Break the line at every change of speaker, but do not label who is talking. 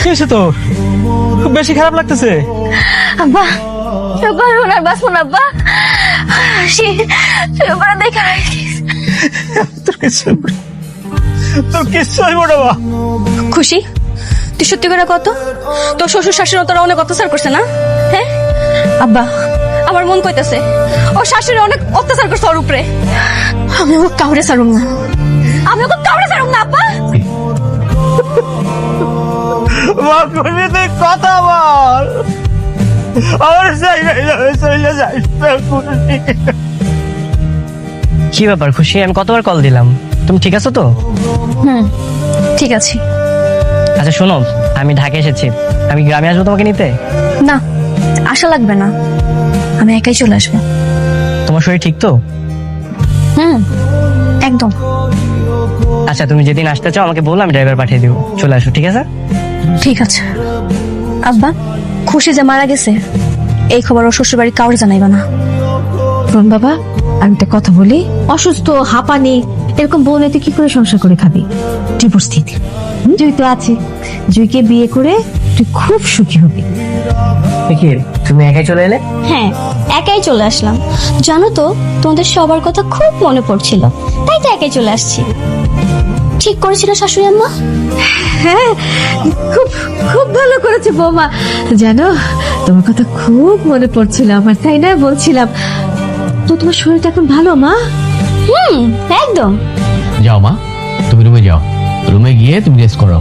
কি হয়েছে তোর? খুব বেশি খারাপ লাগতেছে।
আব্বা এবার ওনার বাঁচবো না আব্বা, এবার দেখা
তোর কিচ্ছু হইব না বা।
খুশি তুই সত্যি করে কত, তোর শ্বশুর শাশুড়ি তোরা অনেক অত্যাচার করছে না? হ্যাঁ আব্বা, আমার মন কইতাছে ও শাশুড়ি অনেক অত্যাচার করছে ওর উপরে। আমি ওকে কাউরে ছাড়ুম না, আমি ওকে কাউরে ছাড়ুম না আব্বা।
মা খুশি তুই কথা বল, আমার চলে যাই।
কি ব্যাপার খুশি? আমি কতবার কল দিলাম, তুমি ঠিক আছো তো?
ঠিক আছে।
আচ্ছা শোনো, আমি ঢাকা এসেছি, আমি গ্রামে আসবো তোমাকে নিতে।
না আশা লাগবে না, আমি একাই চলে আসবো।
তোমার শরীর ঠিক তো?
একদম।
আচ্ছা তুমি যেদিন আসতে চাও আমাকে বলো, আমি ড্রাইভার পাঠিয়ে দিব, চলে আসো, ঠিক আছে?
ঠিক আছে। আব্বা খুশি যে মারা গেছে এই খবর ও শ্বশুর বাড়ি কাউরে জানাইবা না।
শোন বাবা, আমি একটা কথা বলি, অসুস্থ হাঁপানি এরকম বউনে তুই কি করে সংসার করে খাবি? ডিভোর্স দিতে জুই তো আছে, জুইকে বিয়ে করে তুই খুব সুখী হবি।
কি তুমি একাই চলে এলে?
হ্যাঁ একাই চলে আসলাম, জানো তো তোমাদের সবার কথা খুব মনে পড়ছিল, তাই তো একাই চলে আসছি। ঠিক করেছিল শাশুড়ি আম্মা?
হ্যাঁ, খুব খুব ভালো করেছে বৌমা। জানো তোমার কথা খুব মনে পড়ছিল আমার, তাই না? বলছিলাম তো তোমার শরীরটা এখন ভালো মা?
একদম।
যাও মা, তুমি রুমে যাও, রুমে গিয়ে তুমি রেস্ট করো।